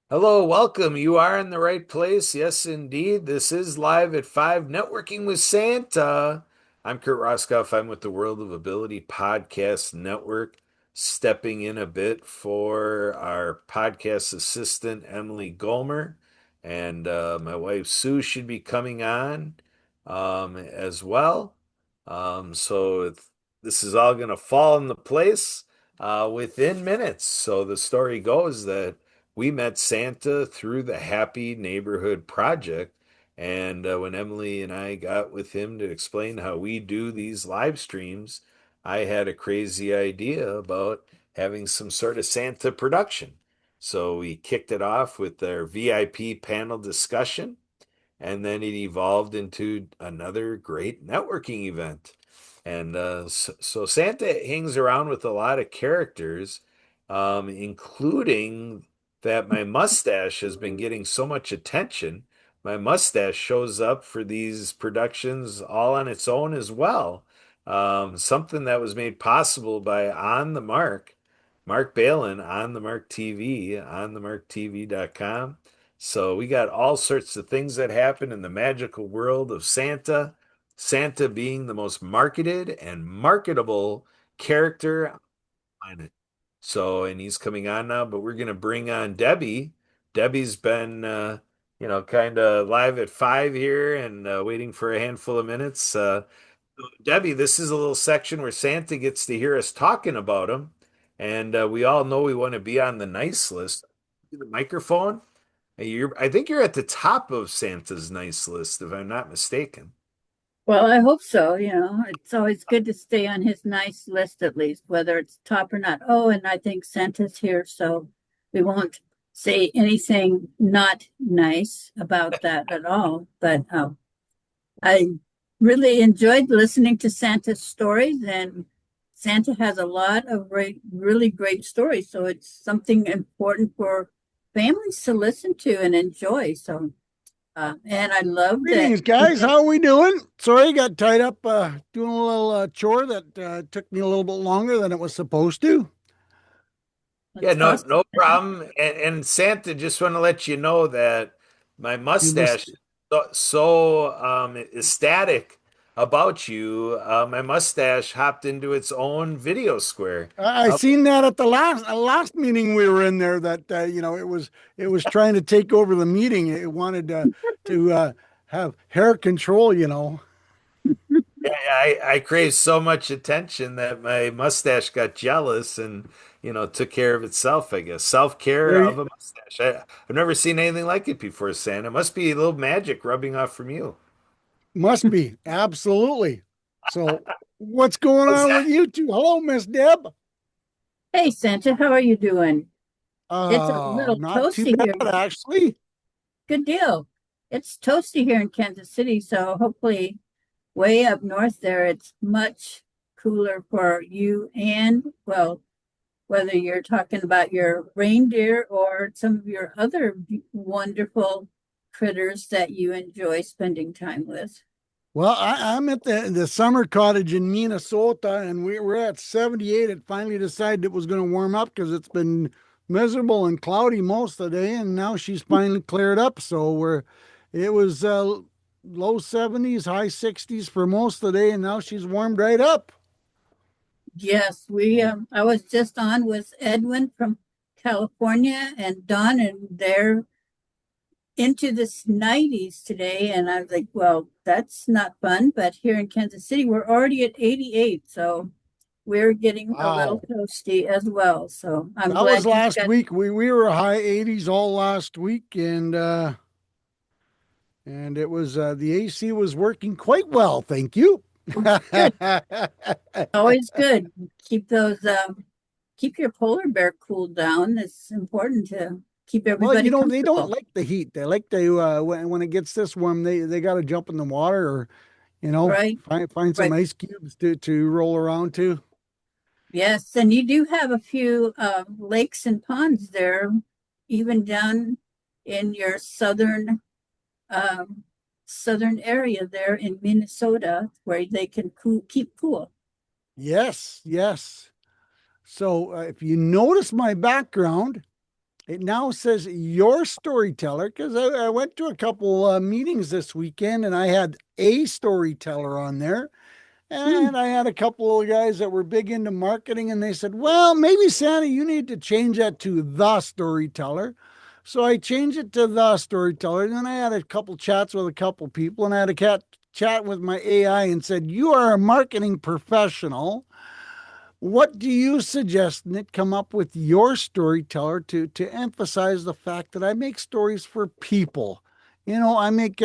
Hello, welcome. You are in the right place. Yes, indeed. This is Live at 5 Networking with Santa. I'm Kurt Roskoff. I'm with the World of Ability Podcast Network, stepping in a bit for our podcast assistant, Emily Gomer. And my wife, Sue, should be coming on as well. This is all going to fall into place within minutes. So the story goes that we met Santa through the Happy Neighborhood Project. And when Emily and I got with him to explain how we do these live streams, I had a crazy idea about having some sort of Santa production. So we kicked it off with our VIP panel discussion, and then it evolved into another great networking event. And so Santa hangs around with a lot of characters, including that my mustache has been getting so much attention. My mustache shows up for these productions all on its own as well. Something that was made possible by On the Mark, Mark Balin, On the Mark TV, on the mark TV.com. So we got all sorts of things that happen in the magical world of Santa. Santa being the most marketed and marketable character on the planet. So, and he's coming on now, but we're going to bring on Debbie. Debbie's been, kind of live at 5 here and waiting for a handful of minutes. Debbie, this is a little section where Santa gets to hear us talking about him. And we all know we want to be on the nice list. The microphone. I think you're at the top of Santa's nice list, if I'm not mistaken. Well, I hope so. It's always good to stay on his nice list at least, whether it's top or not. Oh, and I think Santa's here, so we won't say anything not nice about that at all. But I really enjoyed listening to Santa's stories, and Santa has a lot of really great stories. So it's something important for families to listen to and enjoy. So, and I love that Greetings, he guys. does. How are we doing? Sorry, got tied up doing a little chore that took me a little bit longer than it was supposed to. Yeah, That's no awesome. problem. And Santa, just want to let you know that my You mustache list. is so ecstatic about you. My mustache hopped into its own video square. I seen that at the last meeting we were in there. That it was trying to take over the meeting. It wanted to have hair control. Yeah, I crave so much attention that my mustache got jealous and, took care of itself, I guess. Self-care There of a mustache. I've never seen anything like it before, Santa. It must be a little magic rubbing off from you. must be absolutely. So, what's going How's on that? with you two? Hello, Miss Deb. Hey, Santa, how are you doing? It's a little Not too toasty here. bad actually. Good deal. It's toasty here in Kansas City, so hopefully way up north there, it's much cooler for you and, well, whether you're talking about your reindeer or some of your other wonderful critters that you enjoy spending time with. Well, I'm at the summer cottage in Minnesota, and we're at 78. It finally decided it was going to warm up because it's been miserable and cloudy most of the day, and now she's finally cleared up. So it was low 70s, high 60s for most of the day, and now she's warmed right up. Yes, we I was just on with Edwin from California and Don, and they're into the 90s today. And I was like, well, that's not fun. But here in Kansas City, we're already at 88. So we're getting a little Wow. toasty as well. So I'm That was glad you've last got. week. We were high 80s all last week, and it was the AC was working quite well, thank you. Good. Always good. Keep those keep your polar bear cooled down. It's important to keep Well, everybody they don't comfortable. like the heat. They like to when it gets this warm, they got to jump in the water or Right? find some Right. ice cubes to roll around to. Yes, and you do have a few lakes and ponds there, even down in your um, southern area there in Minnesota, where they can keep cool. Yes, yes. So if you notice my background, It now says your storyteller because I went to a couple meetings this weekend and I had a storyteller on there. Hmm. And I had a couple of guys that were big into marketing, and they said, well, maybe Santa, you need to change that to the storyteller. So I changed it to the storyteller. And then I had a couple chats with a couple people, and I had a chat with my AI and said, you are a marketing professional. What do you suggest, Nick, come up with your storyteller to emphasize the fact that I make stories for people? I make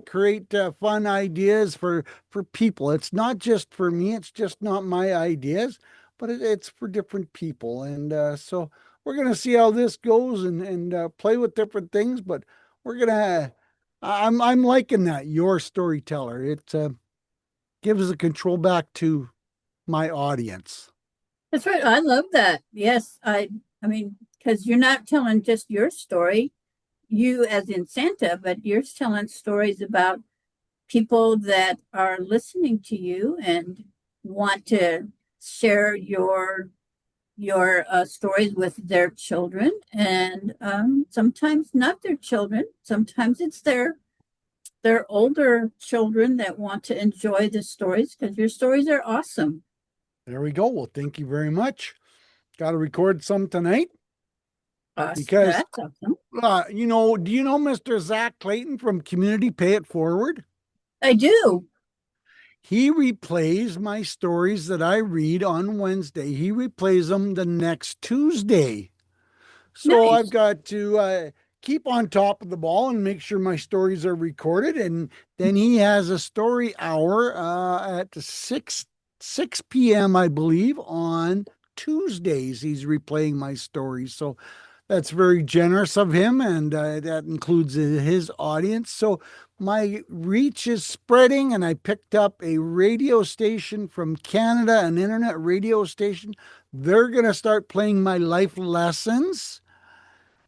create fun ideas for people. It's not just for me. It's just not my ideas, but it's for different people. And so we're gonna see how this goes and play with different things. But we're gonna. I'm liking that your storyteller. It gives the control back to my audience. That's right. I love that. Yes, I mean, because you're not telling just your story, you as in Santa, but you're telling stories about people that are listening to you and want to share your stories with their children, and sometimes not their children. Sometimes it's their older children that want to enjoy the stories because your stories are awesome. There we go. Well, thank you very much. Got to record some tonight because, That's awesome. do you know Mr. Zach Clayton from Community Pay It Forward? I do. He replays my stories that I read on Wednesday. He replays them the next Tuesday. So I've Nice. got to keep on top of the ball and make sure my stories are recorded. And then he has a story hour at 6 p.m., I believe, on Tuesdays. He's replaying my stories. So that's very generous of him, and that includes his audience. So my reach is spreading, and I picked up a radio station from Canada, an internet radio station. They're going to start playing my life lessons.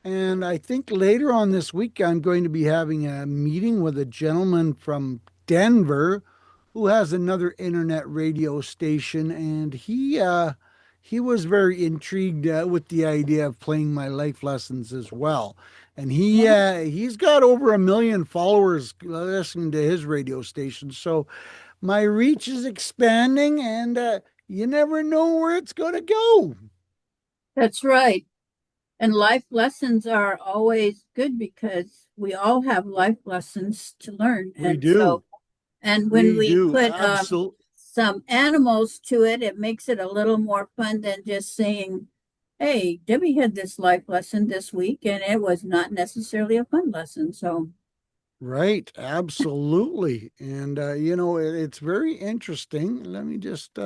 And I think later on this week, I'm going to be having a meeting with a gentleman from Denver who has another internet radio station, and he was very intrigued with the idea of playing my life lessons as well. And Yeah, he's got over 1 million followers listening to his radio station. So my reach is expanding, and you never know where it's going to go. that's right. And life lessons are always good because we all have life lessons to learn. We And so, do. and when We we do. put Absolutely. some animals to it, it makes it a little more fun than just saying, hey, Debbie had this life lesson this week, and it was not necessarily a fun lesson. So, Right, absolutely. And it's very interesting. Let me just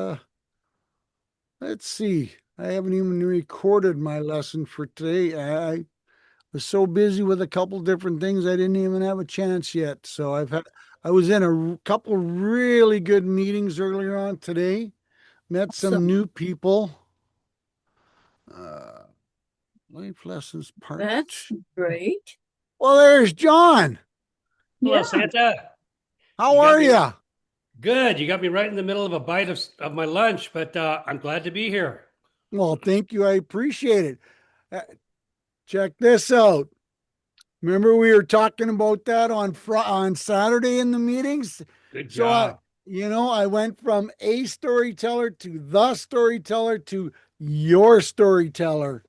let's see. I haven't even recorded my lesson for today. I was so busy with a couple different things I didn't even have a chance yet. So I was in a couple really good meetings earlier on today, met some awesome. new people. Uh Life lessons part That's two. great. Well, there's John. Hello, Yeah, Santa. How You got are me you? good. You got me right in the middle of a bite of my lunch, but I'm glad to be here. Well, thank you. I appreciate it. Uh, Check this out. Remember we were talking about that on Saturday in the meetings. Good So job. I went from a storyteller to the storyteller to your storyteller.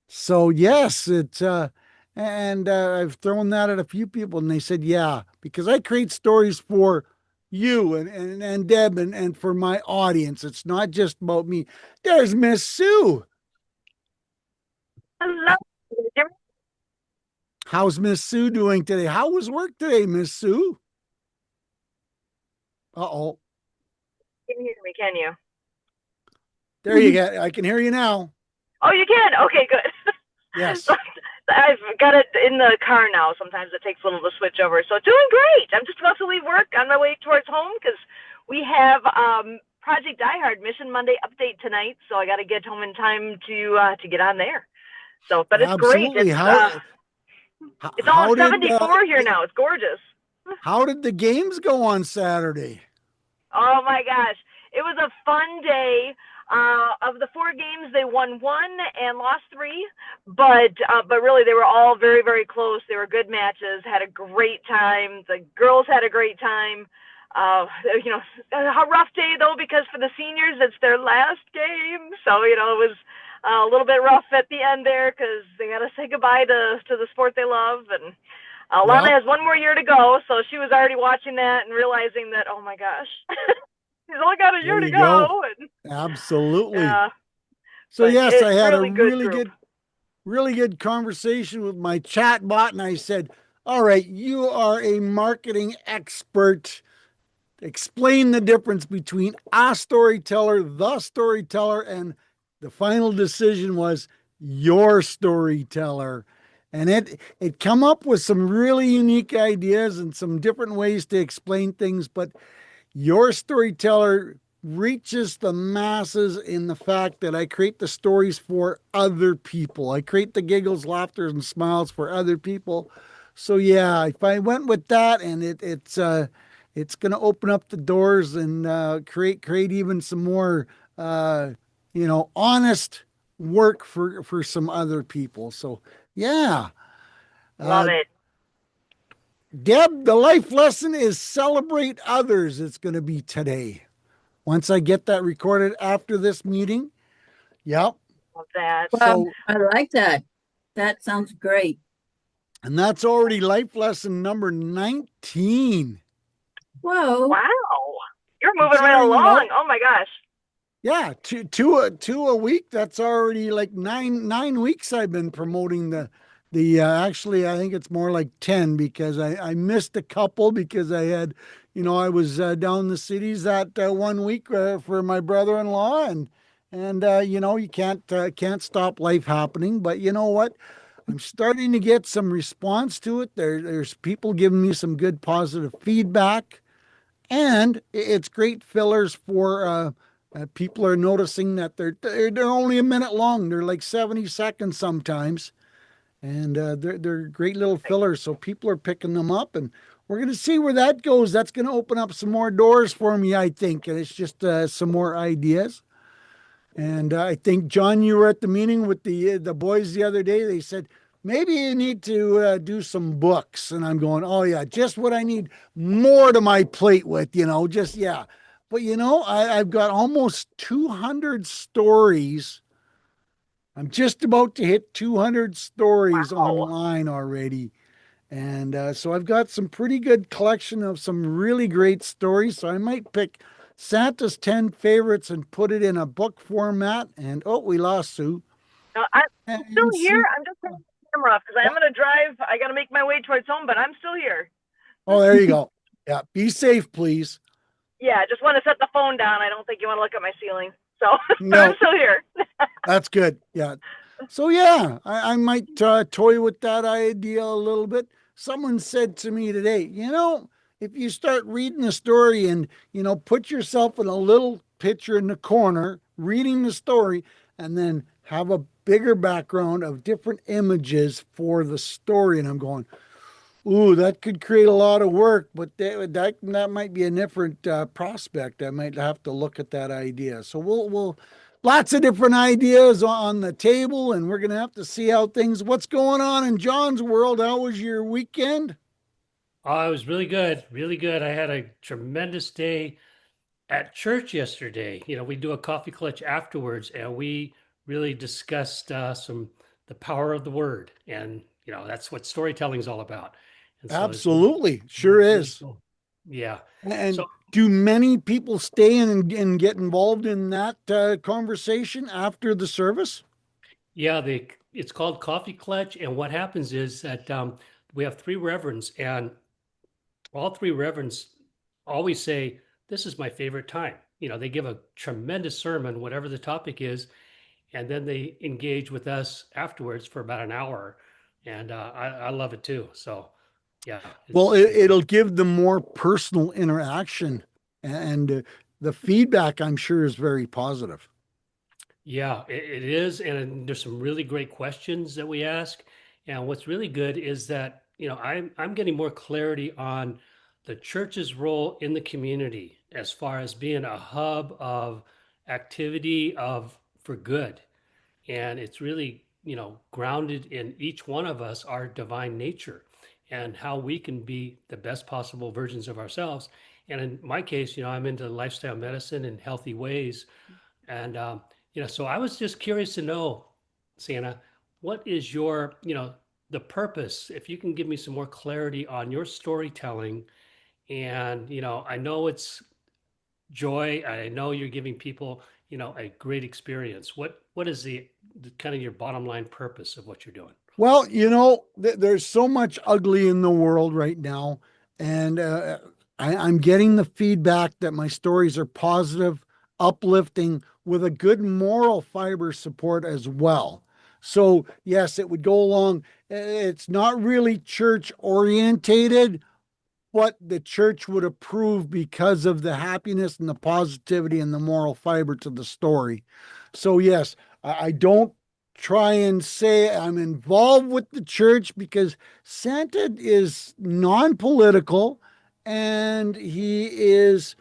So yes, it's and I've thrown that at a few people, and they said, yeah, because I create stories for you and Deb and for my audience. It's not just about me. There's Miss Sue. Hello. How's Miss Sue doing today? How was work today, Miss Sue? Uh-oh. Can you hear me? Can you? There you go. I can hear you now. Oh, you can. Okay, good. Yes. I've got it in the car now. Sometimes it takes a little to switch over. So doing great. I'm just about to leave work on my way towards home because we have Project DieHard Mission Monday update tonight. So I got to get home in time to get on there. So, but it's great. Absolutely. It's How almost did 74 here now. It's gorgeous. how did the games go on Saturday? Oh my gosh. It was a fun day. Of the 4 games, they won 1 and lost 3, but really they were all very, very close. They were good matches. Had a great time. The girls had a great time. You know, a rough day though because for the seniors it's their last game, so you know it was a little bit rough at the end there because they got to say goodbye to the sport they love. And Lana Yep. has 1 more year to go, so she was already watching that and realizing that, oh my gosh, he's only got a There year to you go. go. And Absolutely. yeah, So but yes, it I had a really good group. really good conversation with my chat bot, and I said, "All right, you are a marketing expert. Explain the difference between a storyteller, the storyteller, and the final decision was your storyteller." And it come up with some really unique ideas and some different ways to explain things, but your storyteller reaches the masses in the fact that I create the stories for other people. I create the giggles, laughter, and smiles for other people. So yeah, if I went with that, and it's going to open up the doors and create even some more honest work for some other people. So yeah, Love uh, it. Deb, the life lesson is celebrate others. It's going to be today. Once I get that recorded after this meeting. Yep. Love that. Wow, So, I like that. That sounds great. and that's already life lesson number 19. Whoa. Wow, you're moving right Considering, along. Oh my gosh. yeah, two a week. That's already like nine weeks I've been promoting the actually I think it's more like 10 because I missed a couple because I had, I was down the cities that 1 week for my brother-in-law, and you can't stop life happening, but you know what? I'm starting to get some response to it. There's people giving me some good positive feedback, and it's great fillers for people are noticing that they're only a minute long. They're like 70 seconds sometimes, and they're great little fillers. So people are picking them up, and we're going to see where that goes. That's going to open up some more doors for me, I think, and it's just some more ideas. And I think, John, you were at the meeting with the boys the other day. They said maybe you need to do some books, and I'm going, oh yeah, just what I need more to my plate with, just yeah. But I've got almost 200 stories. I'm just about to hit 200 stories Wow. online already. And so I've got some pretty good collection of some really great stories. So I might pick Santa's 10 favorites and put it in a book format. And oh, we lost Sue. No, I'm still And here. Sue. I'm just turning the camera off because I'm Yeah. going to drive. I got to make my way towards home, but I'm still here. Oh, there you go. Yeah. Be safe, please. Yeah, just want to set the phone down. I don't think you want to look at my ceiling. So I'm No, still here. that's good. Yeah. So yeah, I might toy with that idea a little bit. Someone said to me today, if you start reading a story and, put yourself in a little picture in the corner, reading the story, and then have a bigger background of different images for the story. And I'm going, ooh, that could create a lot of work, but that might be a different prospect. I might have to look at that idea. So we'll lots of different ideas on the table, and we're gonna have to see how things. What's going on in John's world? How was your weekend? Oh, it was really good, really good. I had a tremendous day at church yesterday. We do a coffee clutch afterwards, and we really discussed some the power of the word, and that's what storytelling is all about. And so it's Absolutely, sure really is. cool. Yeah. And So do many people stay in and get involved in that conversation after the service? yeah, it's called coffee clutch, and what happens is that we have 3 reverends, and all 3 reverends always say, "This is my favorite time." They give a tremendous sermon, whatever the topic is, and then they engage with us afterwards for about an hour, and I love it too. So, yeah, Well, it's it'll give them more personal interaction, and the feedback, I'm sure, is very positive. yeah, it is, and there's some really great questions that we ask. And what's really good is that I'm getting more clarity on the church's role in the community as far as being a hub of activity of for good. And it's really, grounded in each one of us, our divine nature, and how we can be the best possible versions of ourselves. And in my case, I'm into lifestyle medicine and healthy ways. And, so I was just curious to know, Santa, what is your, the purpose? If you can give me some more clarity on your storytelling. And, I know it's joy. I know you're giving people, a great experience. What is the kind of your bottom line purpose of what you're doing? Well, there's so much ugly in the world right now, and I'm getting the feedback that my stories are positive, uplifting, with a good moral fiber support as well. So, yes, it would go along. It's not really church orientated, what the church would approve because of the happiness and the positivity and the moral fiber to the story. So, yes, I don't try and say I'm involved with the church, because Santa is non political and he is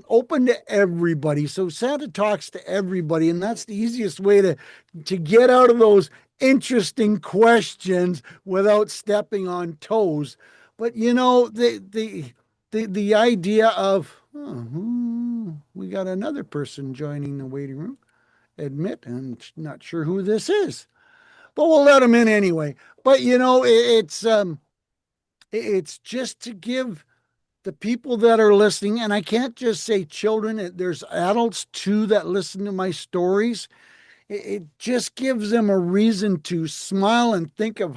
open to everybody. So Santa talks to everybody, and that's the easiest way to get out of those interesting questions without stepping on toes. But the idea of, we got another person joining the waiting room. Admit, I'm not sure who this is, but we'll let them in anyway. But it's just to give the people that are listening, and I can't just say children. There's adults too that listen to my stories. It just gives them a reason to smile and think of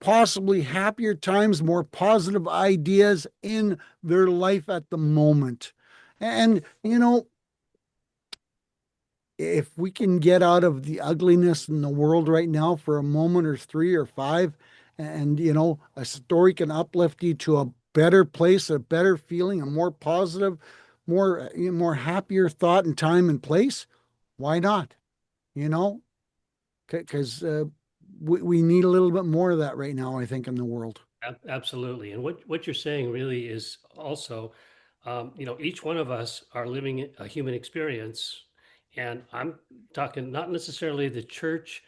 possibly happier times, more positive ideas in their life at the moment. And, if we can get out of the ugliness in the world right now for a moment or three or five, and, a story can uplift you to a better place, a better feeling, a more positive, more happier thought and time and place, why not? You know, because we need a little bit more of that right now, I think, in the world. Absolutely. And what you're saying really is also, each one of us are living a human experience. And I'm talking not necessarily the church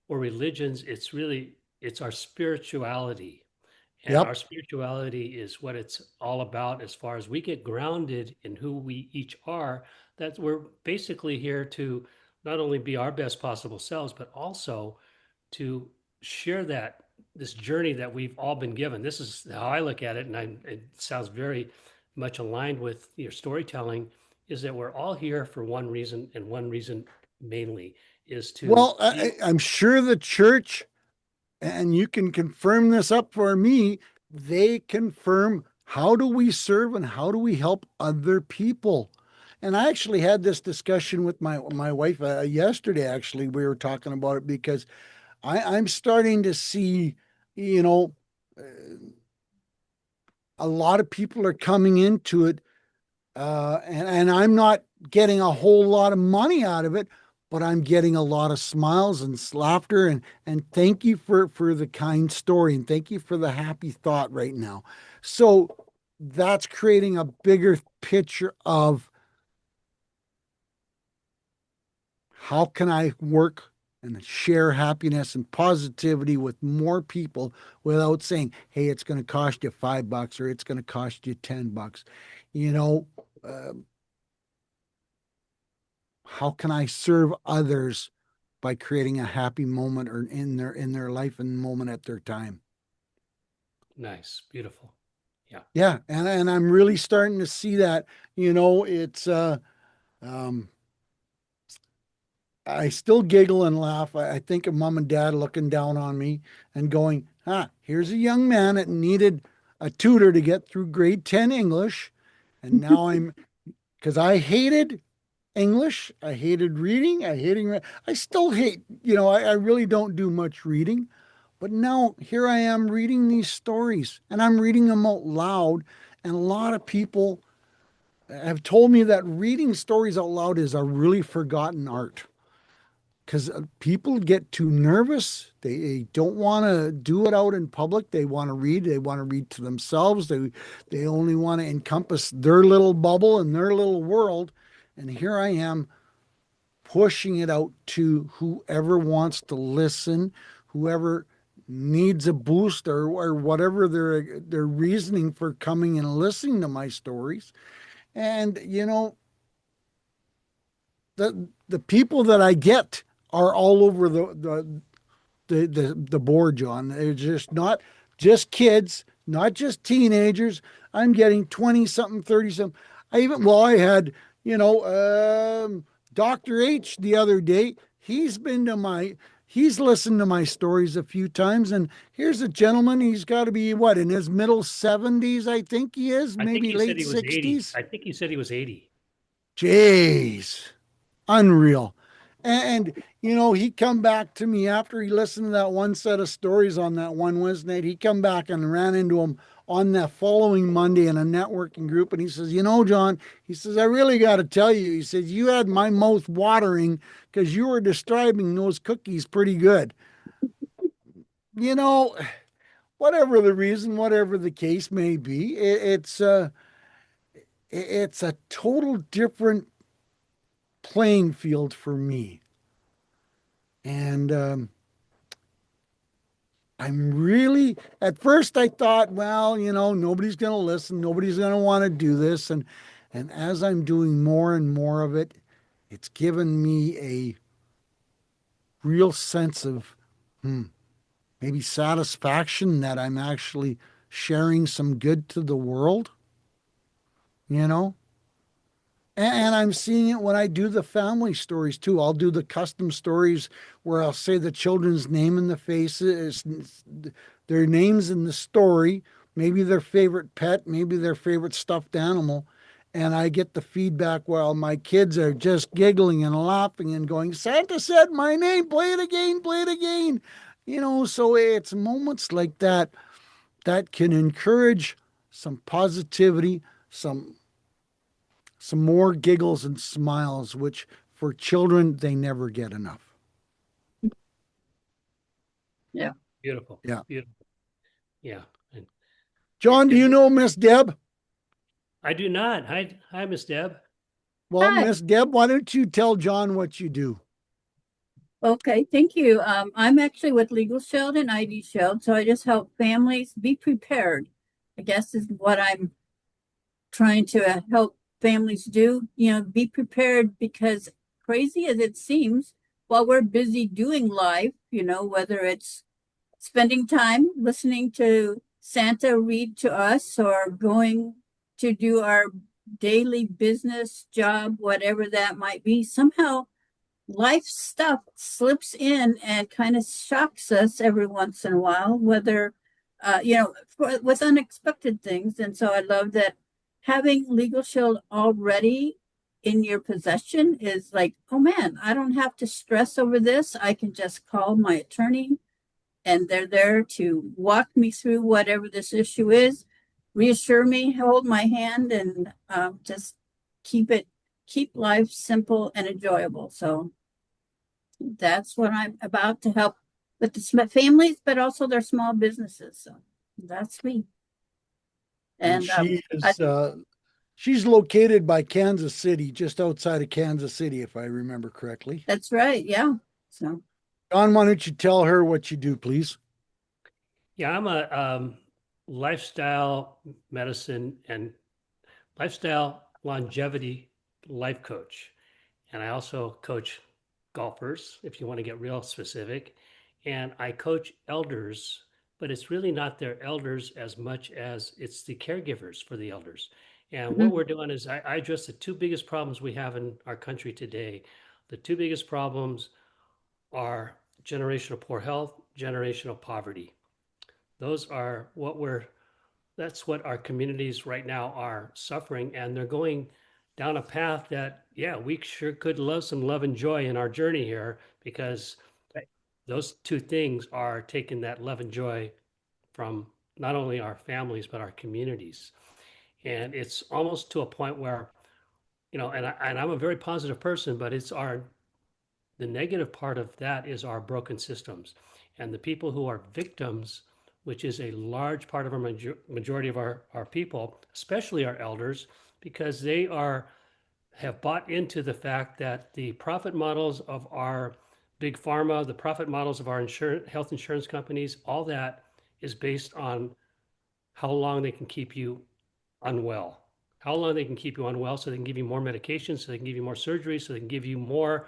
or religions, it's our spirituality. And Yep. our spirituality is what it's all about as far as we get grounded in who we each are, that we're basically here to not only be our best possible selves, but also to share this journey that we've all been given. This is how I look at it, and it sounds very much aligned with your storytelling. Is that we're all here for one reason, and one reason mainly is to Well, I'm sure the church, and you can confirm this up for me, they confirm, how do we serve and how do we help other people? And I actually had this discussion with my wife yesterday. Actually, we were talking about it because I'm starting to see, you know, uh, a lot of people are coming into it, and I'm not getting a whole lot of money out of it, but I'm getting a lot of smiles and laughter, and thank you for the kind story, and thank you for the happy thought right now. So that's creating a bigger picture of, how can I work and share happiness and positivity with more people without saying, hey, it's going to cost you $5 or it's going to cost you $10. You know, uh, how can I serve others by creating a happy moment or in their life and moment at their time? nice, beautiful. Yeah. Yeah, and I'm really starting to see that. It's um I still giggle and laugh. I think of mom and dad looking down on me and going, here's a young man that needed a tutor to get through grade 10 English. And now because I hated English, I hated reading, I still hate, I really don't do much reading. But now here I am reading these stories, and I'm reading them out loud. And a lot of people have told me that reading stories out loud is a really forgotten art, because people get too nervous. They don't want to do it out in public. They want to read. They want to read to themselves. They only want to encompass their little bubble and their little world. And here I am. pushing it out to whoever wants to listen, whoever needs a boost, or whatever their reasoning for coming and listening to my stories. And the people that I get are all over the board, John. They're just not just kids, not just teenagers. I'm getting 20 something, 30 something. I had, you know, Dr. H the other day. He's listened to my stories a few times. And here's a gentleman, he's got to be what, in his middle 70s, I think he is, I think maybe he said late he was 80. 60s. I think he said he was 80. Jeez, unreal. And he come back to me after he listened to that one set of stories on that one Wednesday night. He come back and ran into him on that following Monday in a networking group. And he says, John, he says, I really got to tell you, he says, you had my mouth watering because you were describing those cookies pretty good. You know, whatever the reason, whatever the case may be, it's a total different playing field for me. And I'm really, at first I thought, well, nobody's going to listen. Nobody's going to want to do this. And as I'm doing more and more of it, it's given me a real sense of maybe satisfaction that I'm actually sharing some good to the world, you know? And I'm seeing it when I do the family stories too. I'll do the custom stories where I'll say the children's name in the faces, their names in the story, maybe their favorite pet, maybe their favorite stuffed animal. And I get the feedback while my kids are just giggling and laughing and going, Santa said my name, play it again, play it again. So it's moments like that that can encourage some positivity, some more giggles and smiles, which for children, they never get enough. Yeah. Beautiful. Yeah. Beautiful. Yeah. And John, do you know Miss Deb? I do not. Hi, Miss Deb. Well, Hi. Miss Deb, why don't you tell John what you do? Okay, thank you. I'm actually with Legal Shield and ID Shield, so I just help families be prepared, I guess is what I'm trying to help families do. Be prepared because crazy as it seems, while we're busy doing life, whether it's spending time listening to Santa read to us or going to do our daily business job, whatever that might be, somehow life stuff slips in and kind of shocks us every once in a while, whether, with unexpected things. And so I love that having Legal Shield already in your possession is like, oh man, I don't have to stress over this. I can just call my attorney and they're there to walk me through whatever this issue is, reassure me, hold my hand, and just keep life simple and enjoyable. So that's what I'm about to help with the families, but also their small businesses. So that's me. And And she's located by Kansas City, just outside of Kansas City, if I remember correctly. that's right. Yeah. So John, why don't you tell her what you do, please? Yeah, I'm a lifestyle medicine and lifestyle longevity life coach. And I also coach golfers, if you want to get real specific. And I coach elders, but it's really not their elders as much as it's the caregivers for the elders. And what we're doing is I address the two biggest problems we have in our country today. The two biggest problems are generational poor health, generational poverty. Those are that's what our communities right now are suffering. And they're going down a path that, yeah, we sure could love some love and joy in our journey here because those two things are taking that love and joy from not only our families, but our communities. And it's almost to a point where, and I'm a very positive person, but the negative part of that is our broken systems. And the people who are victims, which is a large part of our majority of our people, especially our elders, because they are have bought into the fact that the profit models of our big pharma, the profit models of our health insurance companies, all that is based on how long they can keep you unwell. How long they can keep you unwell so they can give you more medications, so they can give you more surgery, so they can give you more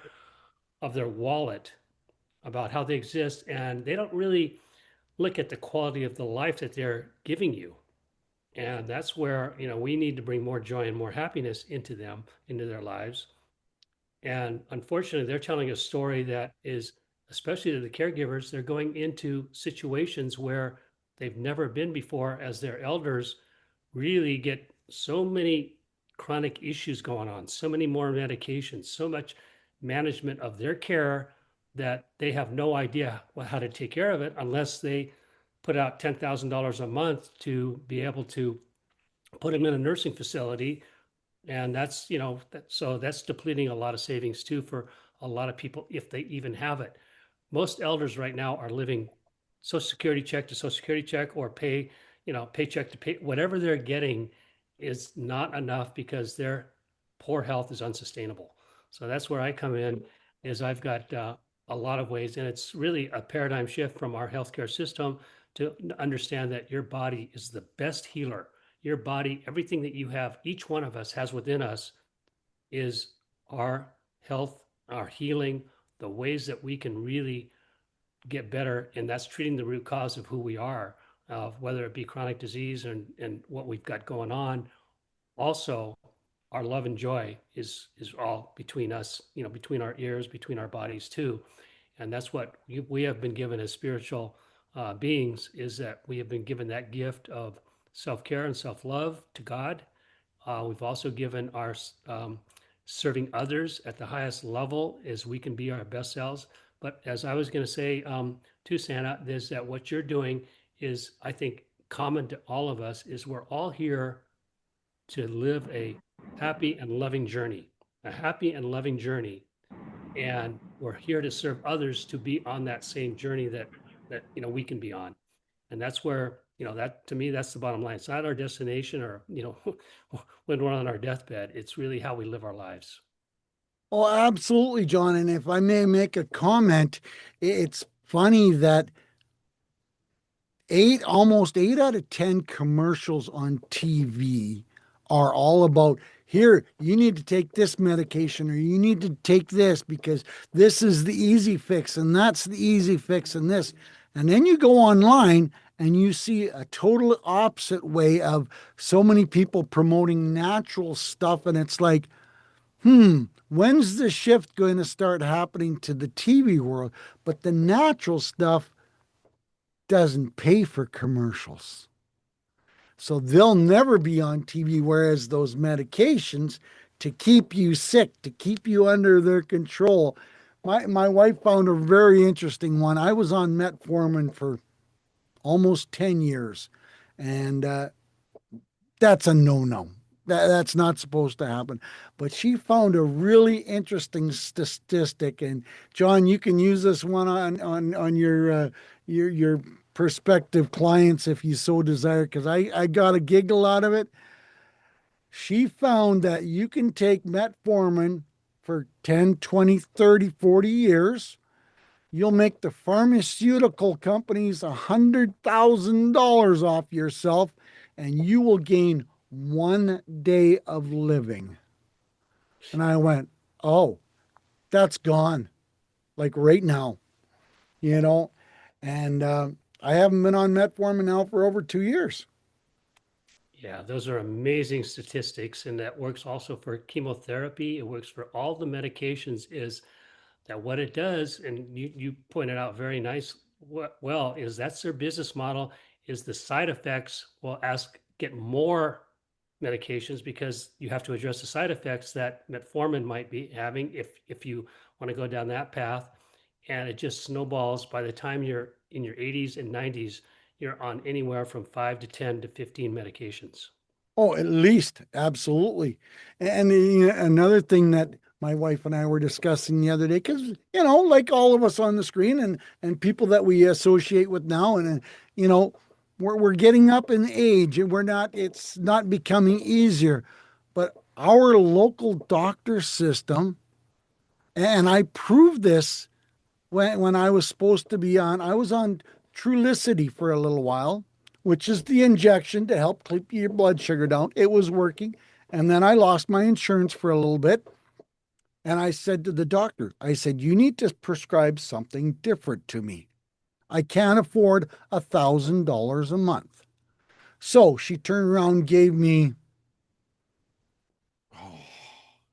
of their wallet about how they exist. And they don't really look at the quality of the life that they're giving you. And that's where, we need to bring more joy and more happiness into them, into their lives. And unfortunately, they're telling a story that is, especially to the caregivers, they're going into situations where they've never been before as their elders really get so many chronic issues going on, so many more medications, so much management of their care that they have no idea how to take care of it unless they put out $10,000 a month to be able to put them in a nursing facility. And that's, so that's depleting a lot of savings too for a lot of people if they even have it. Most elders right now are living social security check to social security check or paycheck to pay. Whatever they're getting is not enough because their poor health is unsustainable. So that's where I come in. Is I've got a lot of ways, and it's really a paradigm shift from our healthcare system to understand that your body is the best healer. Your body, everything that you have, each one of us has within us, is our health, our healing, the ways that we can really get better, and that's treating the root cause of who we are, whether it be chronic disease and what we've got going on. Also, our love and joy is all between us, between our ears, between our bodies too, and that's what we have been given as spiritual beings. Is that we have been given that gift of self-care and self-love to God. We've also given our serving others at the highest level as we can be our best selves. But as I was going to say to Santa, is that what you're doing is, I think, common to all of us, is we're all here to live a happy and loving journey, a happy and loving journey. And we're here to serve others to be on that same journey that we can be on. And that's where, that to me, that's the bottom line. It's not our destination or, when we're on our deathbed. It's really how we live our lives. Oh, absolutely, John. And if I may make a comment, it's funny that almost 8 out of 10 commercials on TV are all about, here, you need to take this medication or you need to take this because this is the easy fix and that's the easy fix and this. And then you go online and you see a total opposite way of so many people promoting natural stuff. And it's like, when's the shift going to start happening to the TV world? But the natural stuff doesn't pay for commercials. So they'll never be on TV, whereas those medications to keep you sick, to keep you under their control. My wife found a very interesting one. I was on metformin for almost 10 years, and that's a no-no. That's not supposed to happen. But she found a really interesting statistic, and John, you can use this one on your prospective clients if you so desire, because I got a giggle out of it. She found that you can take metformin for 10, 20, 30, 40 years. You'll make the pharmaceutical companies $100,000 off yourself, and you will gain 1 day of living. And I went, oh, that's gone, like right now, you know? And I haven't been on metformin now for over 2 years. Yeah, those are amazing statistics. And that works also for chemotherapy. It works for all the medications, is that what it does, and you pointed out very nice, well, is that's their business model, is the side effects will get more medications because you have to address the side effects that metformin might be having if you want to go down that path. And it just snowballs. By the time you're in your 80s and 90s, you're on anywhere from 5 to 10 to 15 medications. Oh, at least, absolutely. And another thing that my wife and I were discussing the other day, because like all of us on the screen and people that we associate with now, and we're getting up in age, and it's not becoming easier. But our local doctor system, and I proved this when I was supposed to be on, I was on Trulicity for a little while, which is the injection to help keep your blood sugar down. It was working. And then I lost my insurance for a little bit. And I said to the doctor, I said, you need to prescribe something different to me. I can't afford $1,000 a month. So she turned around and gave me, oh,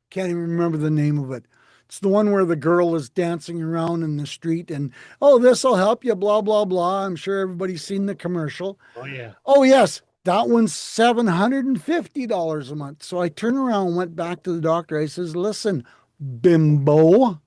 can't even remember the name of it. It's the one where the girl is dancing around in the street and, oh, this will help you, blah, blah, blah. I'm sure everybody's seen the commercial. Oh yeah. Oh, yes, that one's $750 a month. So I turned around and went back to the doctor. I says, listen, bimbo,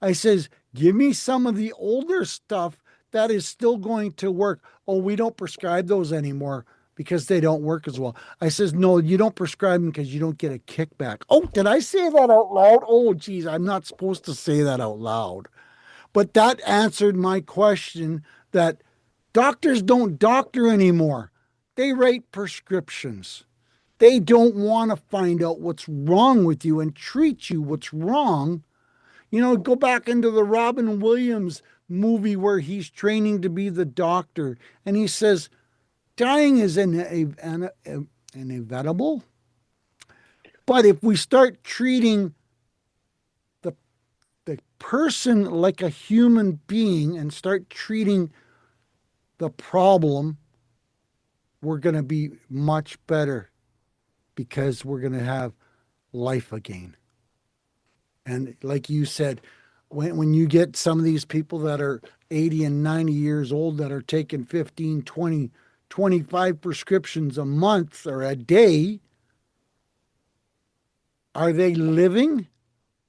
I says, give me some of the older stuff that is still going to work. Oh, we don't prescribe those anymore because they don't work as well. I says, no, you don't prescribe them because you don't get a kickback. Oh, did I say that out loud? Oh, geez, I'm not supposed to say that out loud. But that answered my question that doctors don't doctor anymore. They write prescriptions. They don't want to find out what's wrong with you and treat you what's wrong. You know, go back into the Robin Williams movie where he's training to be the doctor and he says, dying is inevitable. But if we start treating the, the person like a human being and start treating the problem, we're going to be much better because we're going to have life again. And like you said, when you get some of these people that are 80 and 90 years old that are taking 15, 20, 25 prescriptions a month or a day, are they living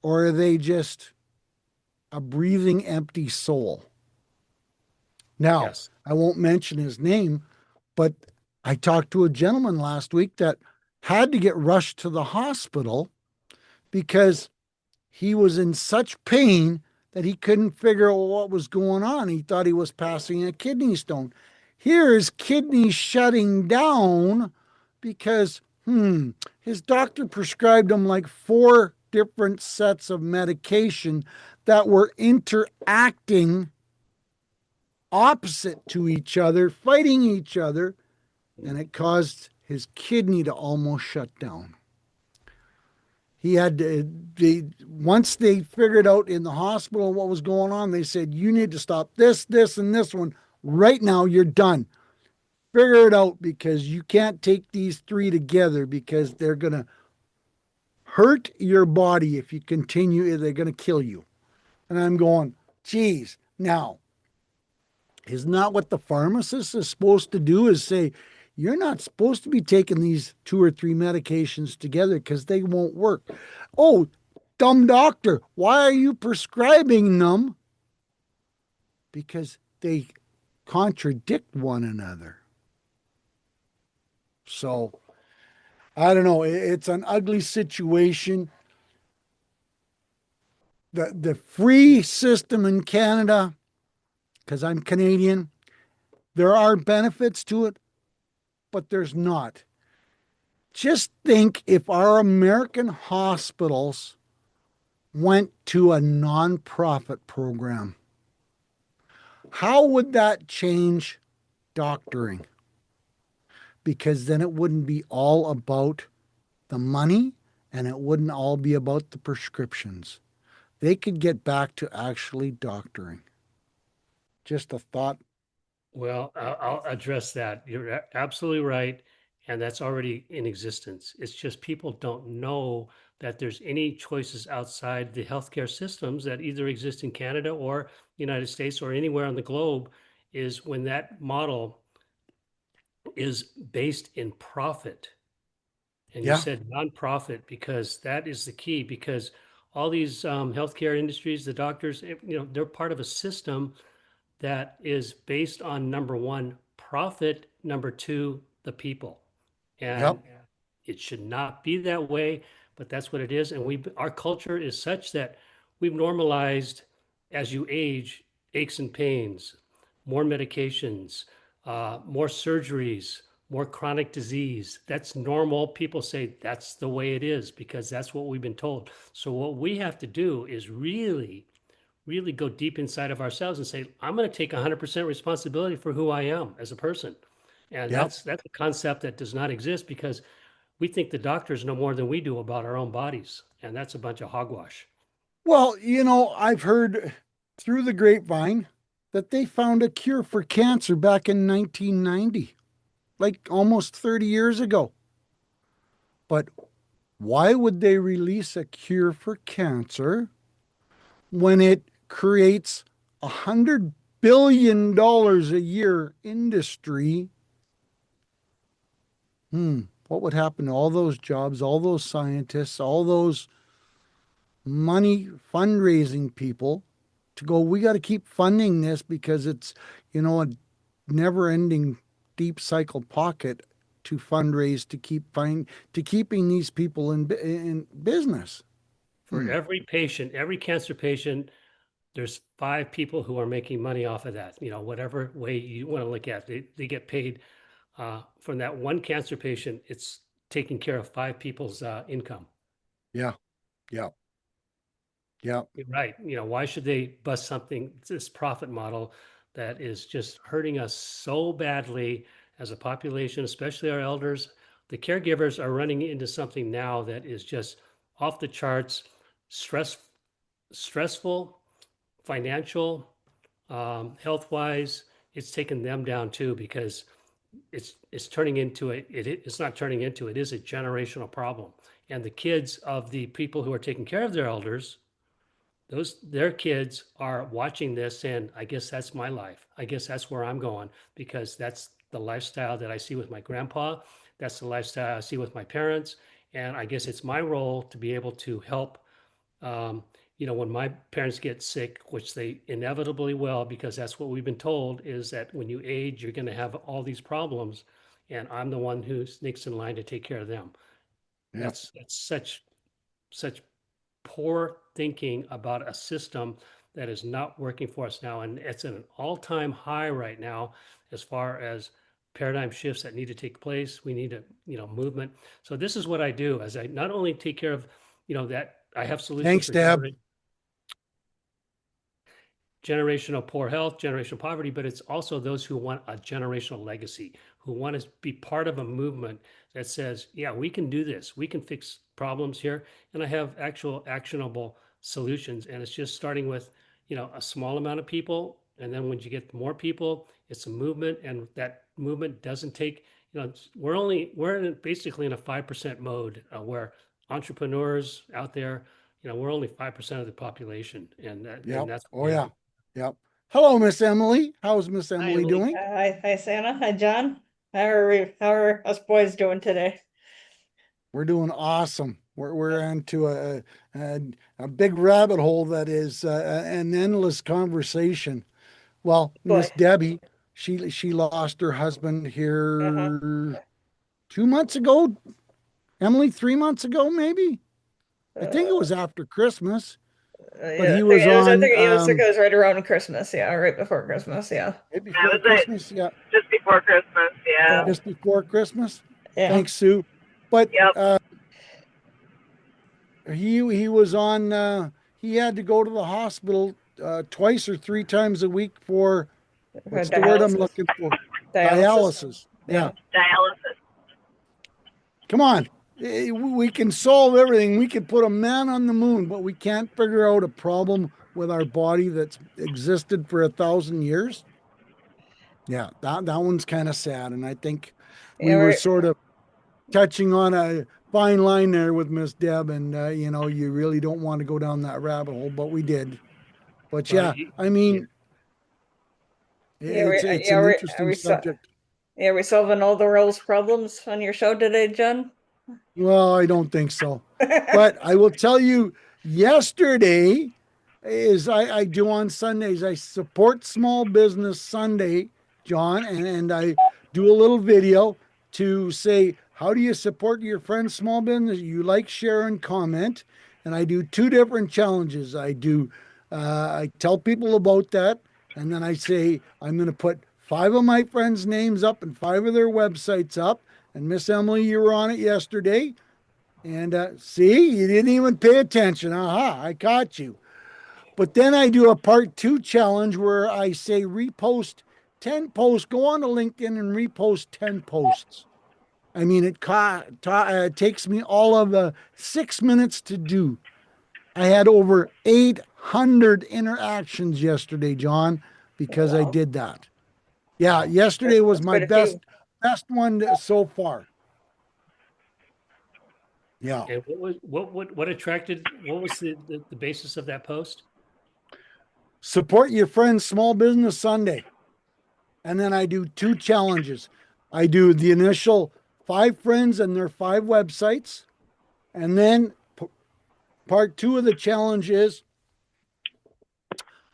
or are they just a breathing empty soul? Now, Yes. I won't mention his name, but I talked to a gentleman last week that had to get rushed to the hospital because he was in such pain that he couldn't figure out what was going on. He thought he was passing a kidney stone. Here his kidney shutting down because his doctor prescribed him like 4 different sets of medication that were interacting opposite to each other, fighting each other, and it caused his kidney to almost shut down. He had to, once they figured out in the hospital what was going on, they said, you need to stop this, this, and this one right now. You're done. Figure it out because you can't take these 3 together because they're going to hurt your body if you continue. They're going to kill you. And I'm going, geez, now, isn't that what the pharmacist is supposed to do is say, you're not supposed to be taking these 2 or 3 medications together because they won't work. Oh, dumb doctor, why are you prescribing them? Because they contradict one another. So I don't know. It's an ugly situation. The free system in Canada, because I'm Canadian, there are benefits to it, but there's not. Just think if our American hospitals went to a nonprofit program, how would that change doctoring? Because then it wouldn't be all about the money and it wouldn't all be about the prescriptions. They could get back to actually doctoring. Just a thought. Well, I'll address that. You're absolutely right. And that's already in existence. It's just people don't know that there's any choices outside the healthcare systems that either exist in Canada or the United States or anywhere on the globe, is when that model is based in profit. And you Yeah. said nonprofit because that is the key, because all these healthcare industries, the doctors, they're part of a system that is based on, number one, profit, number two, the people. Yep. And it should not be that way, but that's what it is. And our culture is such that we've normalized, as you age, aches and pains, more medications, more surgeries, more chronic disease. That's normal. People say that's the way it is because that's what we've been told. So what we have to do is really, really go deep inside of ourselves and say, I'm going to take 100% responsibility for who I am as a person. And Yep. that's a concept that does not exist because we think the doctors know more than we do about our own bodies. And that's a bunch of hogwash. Well, I've heard through the grapevine that they found a cure for cancer back in 1990, like almost 30 years ago. But why would they release a cure for cancer when it creates $100 billion a year industry? What would happen to all those jobs, all those scientists, all those money fundraising people to go, we got to keep funding this because it's, a never ending deep cycle pocket to fundraise to keeping these people in business. For every patient, every cancer patient, there's 5 people who are making money off of that. Whatever way you want to look at it, they get paid from that one cancer patient. It's taking care of 5 people's income. Yeah. Yeah. Yeah. You're right. Why should they bust this profit model that is just hurting us so badly as a population, especially our elders? The caregivers are running into something now that is just off the charts, stressful, financial, health-wise. It's taken them down too because it's turning into it's not turning into, it is a generational problem. And the kids of the people who are taking care of their elders, their kids are watching this and I guess that's my life. I guess that's where I'm going because that's the lifestyle that I see with my grandpa. That's the lifestyle I see with my parents. And I guess it's my role to be able to help. When my parents get sick, which they inevitably will, because that's what we've been told, is that when you age, you're going to have all these problems. And I'm the one who sneaks in line to take care of them. Yeah. That's such poor thinking about a system that is not working for us now. And it's at an all-time high right now as far as paradigm shifts that need to take place. We need movement. So this is what I do as I not only take care of, that I have solutions Thanks, for Deb. generational poor health, generational poverty, but it's also those who want a generational legacy, who want to be part of a movement that says, yeah, we can do this. We can fix problems here. And I have actual actionable solutions. And it's just starting with, a small amount of people. And then when you get more people, it's a movement. And that movement doesn't take, we're basically in a 5% mode where entrepreneurs out there, we're only 5% of the population. And that's Oh, yeah. Yep. Hello, Miss Emily. How's Miss Emily doing? Hi, Santa. Hi, John. How are us boys doing today? We're doing awesome. We're into a big rabbit hole that is an endless conversation. Well, Miss Boy. Debbie, she lost her husband Uh-huh. here 2 months ago. Emily, 3 months ago, maybe. I think it was after Christmas, but Yeah, he was I on think it was right around Christmas. Yeah, right before Christmas. Yeah. right That before was it. Christmas. Yeah, Just before Christmas. Yeah. just before Christmas. Yeah. Thanks, Sue. But Yep. he was on. He had to go to the hospital twice or 3 times a week for what's the word I'm Dialysis. looking for? Dialysis. Yeah. Dialysis. Come on. We can solve everything. We could put a man on the moon, but we can't figure out a problem with our body that's existed for 1,000 years. Yeah, that one's kind of sad. And I think we Yeah, were we're sort of touching on a fine line there with Miss Deb. And, you really don't want to go down that rabbit hole, but we did. But Well, yeah, I mean, yeah, it's an interesting subject. we solving all the world's problems on your show today, John? Well, I don't think so. But I will tell you, yesterday is I do on Sundays. I support Small Business Sunday, John, and I do a little video to say, how do you support your friend's small business? You like, share, and comment. And I do 2 different challenges. I tell people about that, and then I say I'm going to put 5 of my friends' names up and 5 of their websites up. And Miss Emily, you were on it yesterday. And see, you didn't even pay attention. Aha, I caught you. But then I do a part 2 challenge where I say repost 10 posts, go on to LinkedIn and repost 10 posts. I mean, it takes me all of 6 minutes to do. I had over 800 interactions yesterday, John, because I Wow, did that. Yeah, yesterday was that's my quite a few. best one so far. Yeah. And what attracted, what was the basis of that post? Support your friend's small business Sunday. And then I do 2 challenges. I do the initial 5 friends and their 5 websites. And then part 2 of the challenge is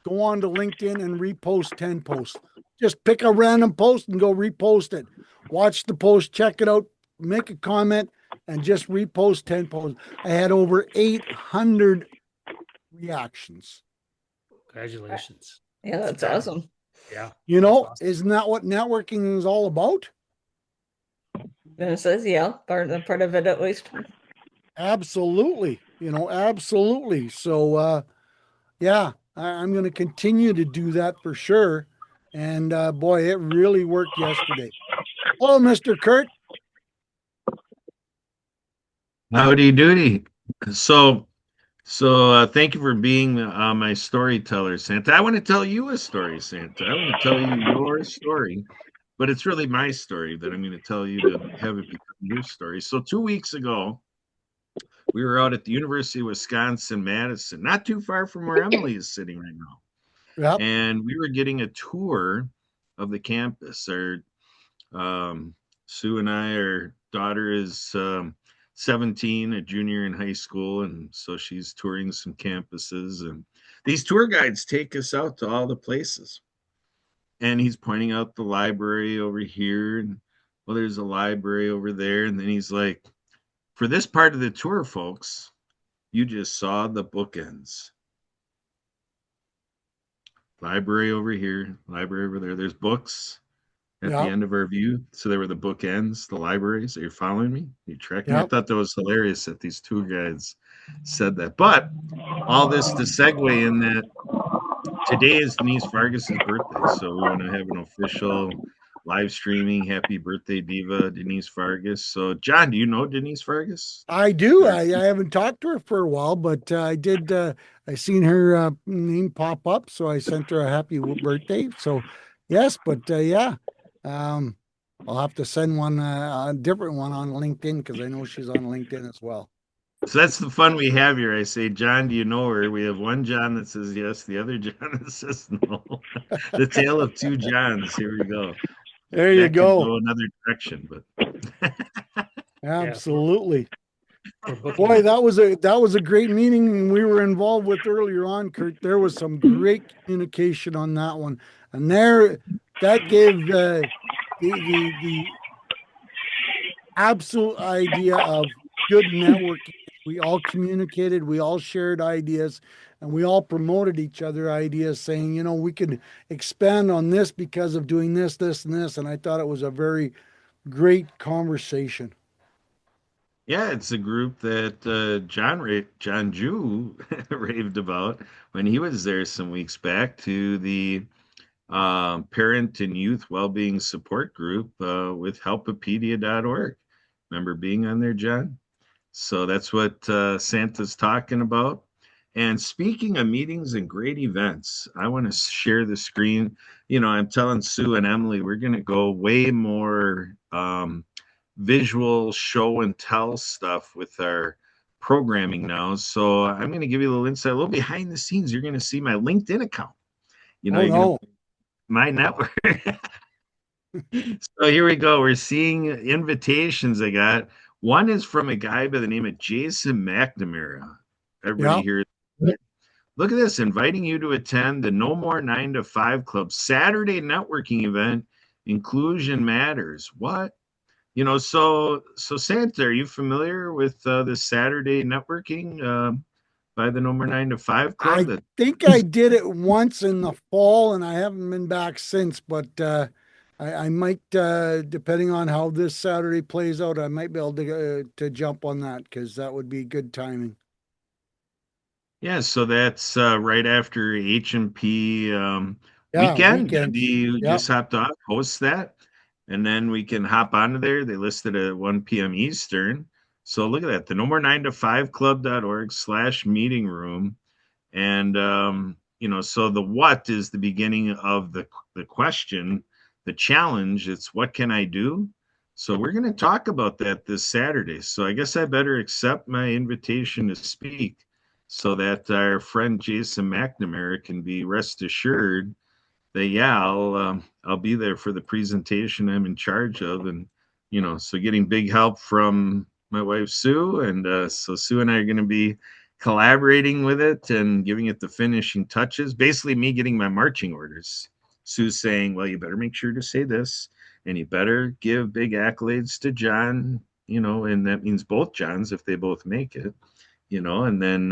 go on to LinkedIn and repost 10 posts. Just pick a random post and go repost it. Watch the post, check it out, make a comment, and just repost 10 posts. I had over 800 reactions. Congratulations. Yeah, that's awesome. Yeah. You that's know, awesome. isn't that what networking is all about? And it says, yeah, part of it at least. Absolutely. Absolutely. So, yeah, I'm going to continue to do that for sure. And boy, it really worked yesterday. Hello, Mr. Kurt. Howdy doody. So, thank you for being my storyteller, Santa. I want to tell you a story, Santa. I want to tell you your story, but it's really my story that I'm going to tell you to have it become your story. So, 2 weeks ago, we were out at the University of Wisconsin Madison, not too far from where Emily is sitting right now, Yep. and we were getting a tour of the campus. Um, Sue and our daughter is 17, a junior in high school, and so she's touring some campuses. And these tour guides take us out to all the places. And he's pointing out the library over here, and well, there's a library over there. And then he's like, for this part of the tour, folks, you just saw the bookends. Library over here, library over there. There's books at the Yep. end of our view. So there were the bookends, the libraries. Are you following me? Are you tracking me? I Yep. thought that was hilarious that these two guys said that. But all this to segue in that today is Denise Vargas's birthday. So we want to have an official live streaming happy birthday, Diva Denise Vargas. So, John, do you know Denise Vargas? I do. Or I haven't talked to her for a while, but I did. I seen her name pop up, so I sent her a happy birthday. So, yes, but yeah, um, I'll have to send one, a different one on LinkedIn because I know she's on LinkedIn as well. so that's the fun we have here. I say, John, do you know her? We have one John that says yes, the other John that says no. The tale of two Johns. Here we go. There you That could go. go another direction, but Yeah. Absolutely. For Boy, booking. that was a great meeting we were involved with earlier on, Kurt. There was some great communication on that one, and that gave the absolute idea of good networking. We all communicated, we all shared ideas, and we all promoted each other ideas, saying, we could expand on this because of doing this, this, and this. And I thought it was a very great conversation. yeah, it's a group that John Jew raved about when he was there some weeks back to the parent and youth well-being support group with helpopedia.org. Remember being on there, John? So that's what Santa's talking about. And speaking of meetings and great events, I want to share the screen. I'm telling Sue and Emily, we're going to go way more visual show and tell stuff with our programming now. So I'm going to give you a little insight, a little behind the scenes. You're going to see my LinkedIn account. Oh You're going to no. my network. So here we go. We're seeing invitations I got. One is from a guy by the name of Jason McNamara. Everybody Yeah. here, look at this, inviting you to attend the No More 9 to 5 Club Saturday networking event, Inclusion Matters. What? So Santa, are you familiar with this Saturday networking by the No More 9 to 5 Club? I think I did it once in the fall and I haven't been back since, but I might, depending on how this Saturday plays out, I might be able to jump on that because that would be good timing. Yeah, so that's right after H&P Yeah, weekend. weekends. Debbie Yep. just hopped off, hosts that, and then we can hop onto there. They listed at 1 p.m. Eastern. So look at that, the no more 9 to 5 club.org/meeting room. And so the what is the beginning of the question, the challenge. It's what can I do? So we're going to talk about that this Saturday. So I guess I better accept my invitation to speak so that our friend Jason McNamara can be rest assured that yeah, I'll be there for the presentation I'm in charge of, and so getting big help from my wife Sue, and so Sue and I are going to be collaborating with it and giving it the finishing touches. Basically, me getting my marching orders. Sue saying, "Well, you better make sure to say this, and you better give big accolades to John." And that means both Johns if they both make it. And then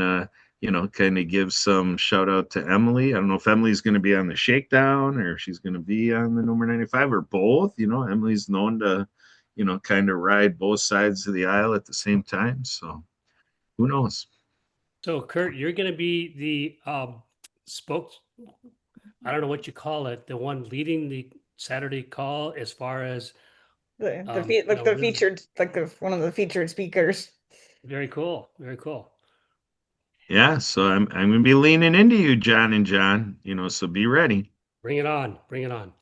kind of give some shout out to Emily. I don't know if Emily's going to be on the shakedown or if she's going to be on the number 95 or both. Emily's known to, kind of ride both sides of the aisle at the same time. So who knows? So, Kurt, you're going to be the spokes. I don't know what you call it, the one leading the Saturday call as far as The featured, like one of the featured speakers. very cool, very cool. Yeah, so I'm going to be leaning into you, John and John. So be ready. Bring it on, bring it on.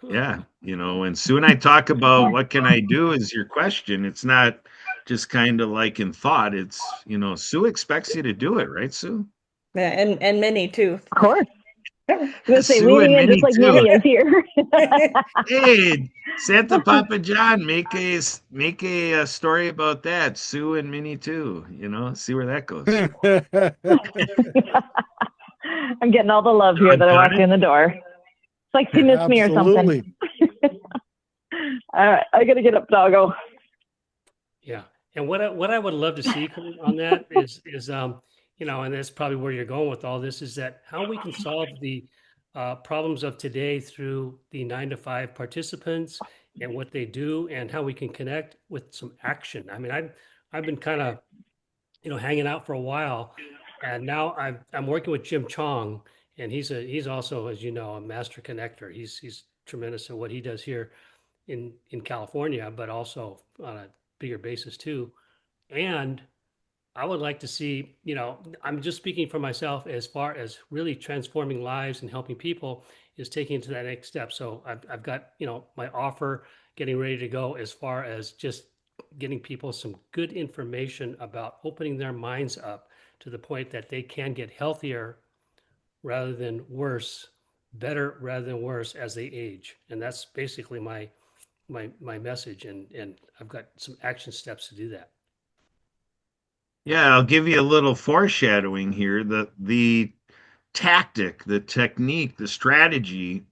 Yeah, when Sue and I talk about what can I do is your question. It's not just kind of like in thought. It's Sue expects you to do it, right, Sue? Yeah, and Minnie too. Of course. I'm gonna say Sue leaning and in just Minnie like too. Minnie is here. Hey, Santa Papa John, make a story about that. Sue and Minnie too. See where that goes. I'm getting all the love here that I walk in the door. It's like she missed me or Absolutely. something. All right, I gotta get up, doggo. Yeah, and what I would love to see on that is and that's probably where you're going with all this, is that how we can solve the problems of today through the 9 to 5 participants and what they do, and how we can connect with some action. I mean, I've been kind of hanging out for a while, and now I'm working with Jim Chong, and he's also, as you know, a master connector. He's tremendous at what he does here in California, but also on a bigger basis too. And I would like to see, I'm just speaking for myself, as far as really transforming lives and helping people, is taking it to that next step. So I've got, my offer getting ready to go, as far as just getting people some good information about opening their minds up to the point that they can get healthier rather than worse, better rather than worse as they age. And that's basically my message. And I've got some action steps to do that. Yeah, I'll give you a little foreshadowing here. The tactic, the technique, the strategy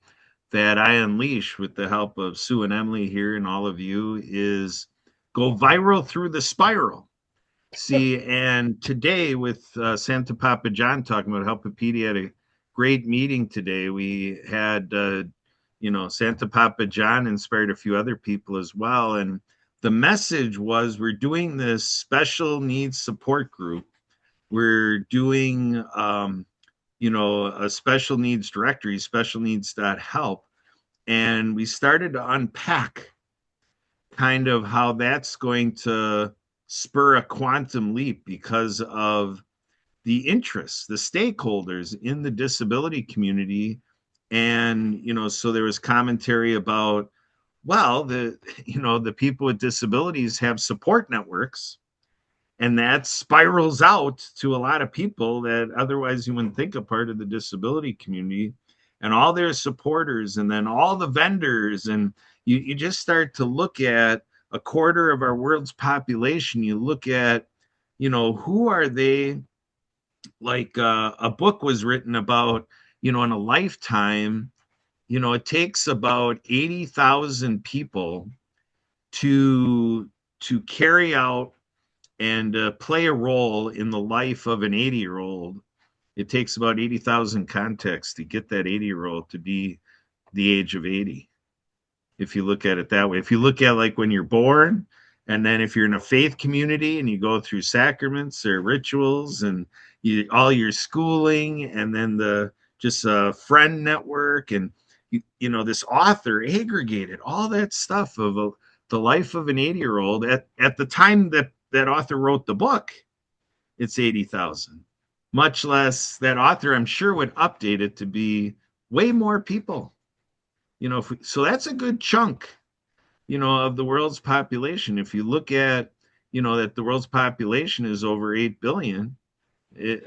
that I unleash with the help of Sue and Emily here and all of you is go viral through the spiral. See, and today with Santa Papa John talking about Helpopedia, had a great meeting today. We had, Santa Papa John inspired a few other people as well. And the message was we're doing this special needs support group. We're doing, a special needs directory, specialneeds.help. And we started to unpack kind of how that's going to spur a quantum leap because of the interests, the stakeholders in the disability community. And, so there was commentary about, well, the people with disabilities have support networks, and that spirals out to a lot of people that otherwise you wouldn't think a part of the disability community, and all their supporters, and then all the vendors. And you just start to look at a quarter of our world's population. You look at, who are they? Like a book was written about, in a lifetime, it takes about 80,000 people to carry out and play a role in the life of an 80-year-old. It takes about 80,000 contexts to get that 80-year-old to be the age of 80. if you look at it that way. If you look at like when you're born, and then if you're in a faith community and you go through sacraments or rituals and all your schooling, and then the just a friend network, and this author aggregated all that stuff of the life of an 80-year-old at the time that that author wrote the book. It's 80,000. Much less that author, I'm sure, would update it to be way more people. So that's a good chunk, of the world's population. If you look at, that the world's population is over 8 billion,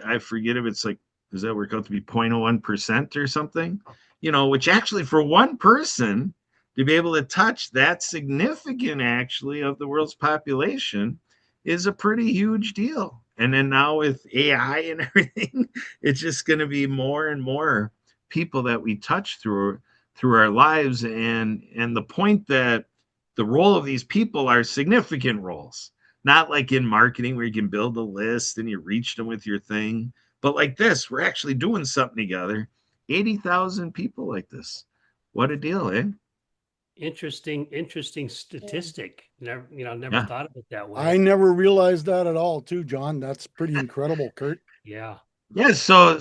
I forget if it's like, does that work out to be 0.01% or something? Which actually for one person to be able to touch that significant actually of the world's population is a pretty huge deal. And then now with AI and everything, it's just going to be more and more people that we touch through our lives. And the point that the role of these people are significant roles, not like in marketing where you can build a list and you reach them with your thing, but like this, we're actually doing something together. 80,000 people like this. What a deal, eh? Interesting statistic. Never Yeah. thought of it that I way. never realized that at all, too, John. That's pretty incredible, Kurt. Yeah. Yeah, so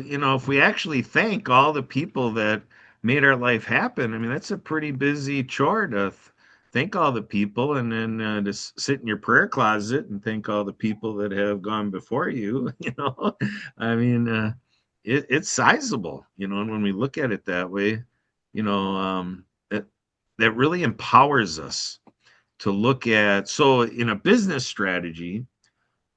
if we actually thank all the people that made our life happen, I mean that's a pretty busy chore to thank all the people, and then just sit in your prayer closet and thank all the people that have gone before you. I mean, it's sizable, and when we look at it that way, that really empowers us to look at. So in a business strategy,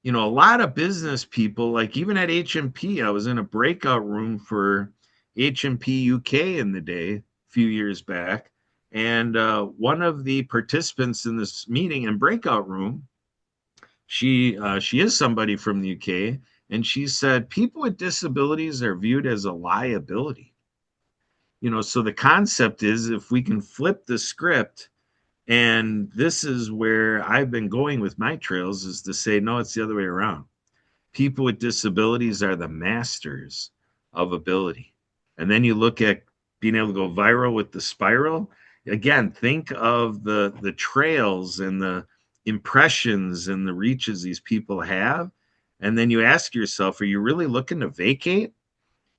a lot of business people, like even at HMP, I was in a breakout room for HMP UK in the day, a few years back. And one of the participants in this meeting and breakout room, she is somebody from the UK, and she said people with disabilities are viewed as a liability. So the concept is if we can flip the script, and this is where I've been going with my trails, is to say, no, it's the other way around. People with disabilities are the masters of ability. And then you look at being able to go viral with the spiral. Again, think of the trails and the impressions and the reaches these people have. And then you ask yourself, are you really looking to vacate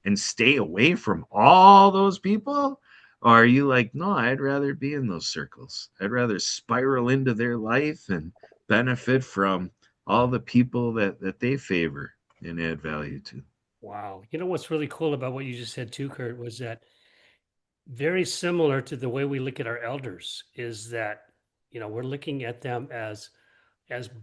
and stay away from all those people? Or are you like, no, I'd rather be in those circles. I'd rather spiral into their life and benefit from all the people that they favor and add value to. Wow. You know what's really cool about what you just said too, Kurt, was that very similar to the way we look at our elders is that, we're looking at them as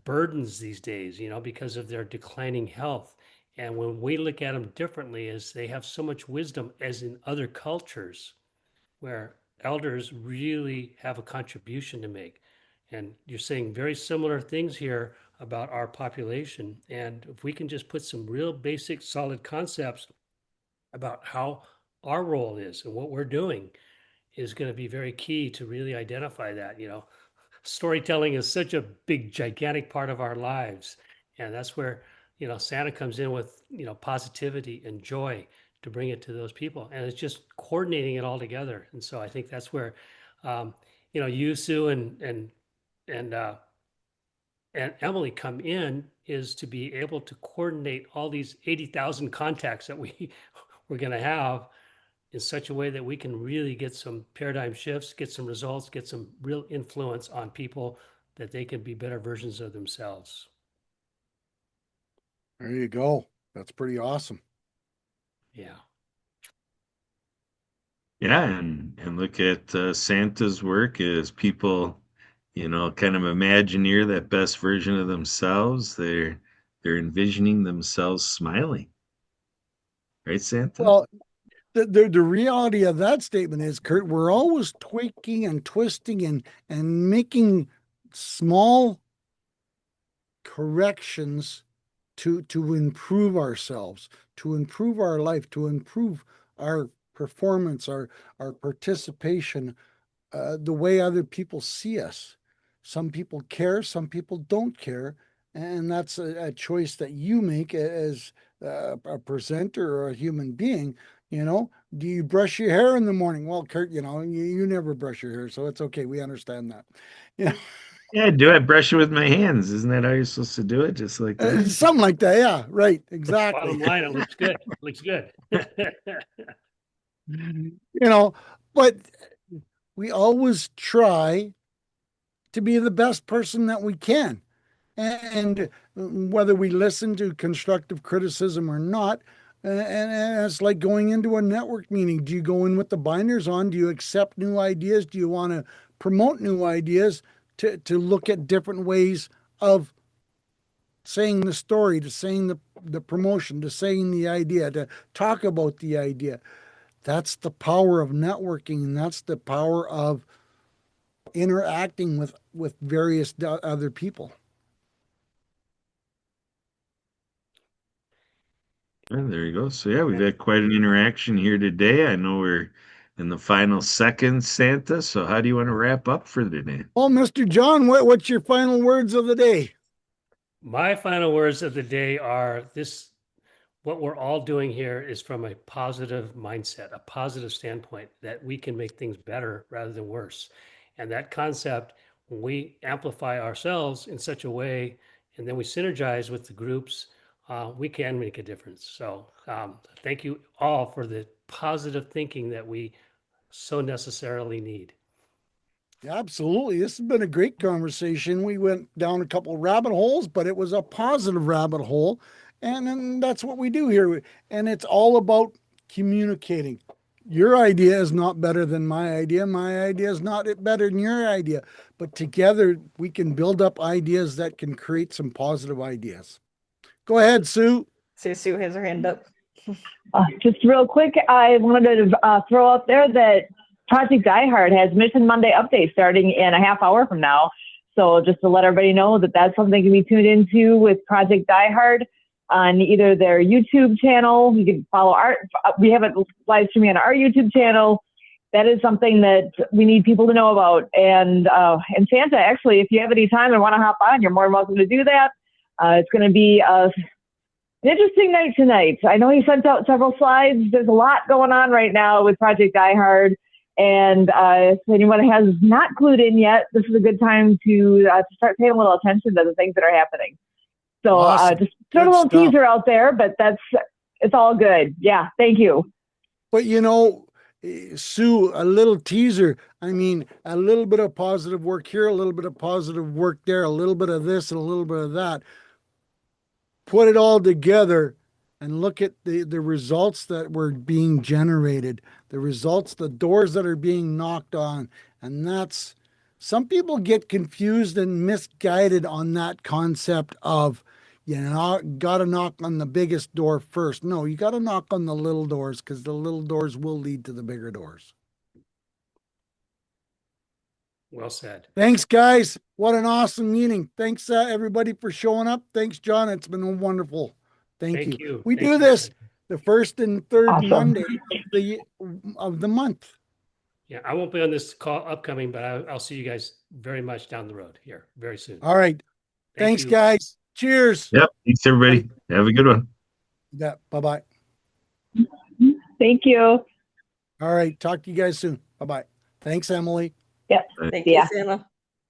burdens these days, because of their declining health. And when we look at them differently, is they have so much wisdom as in other cultures where elders really have a contribution to make. And you're saying very similar things here about our population. And if we can just put some real basic, solid concepts about how our role is and what we're doing is going to be very key to really identify that. Storytelling is such a big, gigantic part of our lives. And that's where, Santa comes in with, positivity and joy to bring it to those people. And it's just coordinating it all together. And so I think that's where, you, Sue, and, uh, and Emily come in is to be able to coordinate all these 80,000 contacts that we're going to have in such a way that we can really get some paradigm shifts, get some results, get some real influence on people that they can be better versions of themselves. There you go. That's pretty awesome. Yeah. Yeah, and look at Santa's work as people, kind of imagineer that best version of themselves. They're envisioning themselves smiling, right, Santa? Well, the reality of that statement is, Kurt, we're always tweaking and twisting and making small corrections to improve ourselves, to improve our life, to improve our performance, our participation, the way other people see us. Some people care, some people don't care, and that's a choice that you make as a presenter or a human being. You know, do you brush your hair in the morning? Well, Kurt, you never brush your hair, so it's okay. We understand that. Yeah, Yeah, do I brush it with my hands? Isn't that how you're supposed to do it? Just like that? something like that. Yeah, right. Exactly. Bottom line, it looks good. Looks good. But we always try to be the best person that we can. And whether we listen to constructive criticism or not, and it's like going into a network meeting. Do you go in with the binders on? Do you accept new ideas? Do you want to promote new ideas to look at different ways of saying the story, to saying the promotion, to saying the idea, to talk about the idea? That's the power of networking, and that's the power of interacting with various other people. Well, there you go. So yeah, we've had quite an interaction here today. I know we're in the final seconds, Santa. So how do you want to wrap up for today? Well, Mr. John, what's your final words of the day? My final words of the day are this: what we're all doing here is from a positive mindset, a positive standpoint that we can make things better rather than worse. And that concept, when we amplify ourselves in such a way, and then we synergize with the groups, we can make a difference. So thank you all for the positive thinking that we so necessarily need. Yeah, absolutely. This has been a great conversation. We went down a couple rabbit holes, but it was a positive rabbit hole. And that's what we do here. And it's all about communicating. Your idea is not better than my idea. My idea is not better than your idea. But together we can build up ideas that can create some positive ideas. Go ahead, Sue. Sue has her hand up. Just real quick, I wanted to throw out there that Project DieHard has Mission Monday update starting in a half hour from now. So just to let everybody know that that's something you can be tuned into with Project DieHard on either their YouTube channel. You can follow we have it live streaming on our YouTube channel. That is something that we need people to know about. And Santa, actually, if you have any time and want to hop on, you're more than welcome to do that. It's going to be an interesting night tonight. I know he sent out several slides. There's a lot going on right now with Project DieHard. And if anyone has not clued in yet, this is a good time to start paying a little attention to the things that are happening. So Awesome. just throw a little teaser out there, but it's all good. Yeah, thank you. But Sue, a little teaser. I mean, a little bit of positive work here, a little bit of positive work there, a little bit of this and a little bit of that. Put it all together and look at the results that were being generated, the results, the doors that are being knocked on. And that's, some people get confused and misguided on that concept of, got to knock on the biggest door first. No, you got to knock on the little doors, because the little doors will lead to the bigger doors. Well said. Thanks, guys. What an awesome meeting. Thanks, everybody, for showing up. Thanks, John. It's been wonderful. Thank you. We do this the first and third Monday of the month. Yeah, I won't be on this call upcoming, but I'll see you guys very much down the road here very soon. All right. Thanks, guys. Cheers. Yep. Thanks, everybody. Have a good one. Yeah. Bye-bye. Thank you. All right. Talk to you guys soon. Bye-bye. Thanks, Emily. Yep. Thank you, Santa.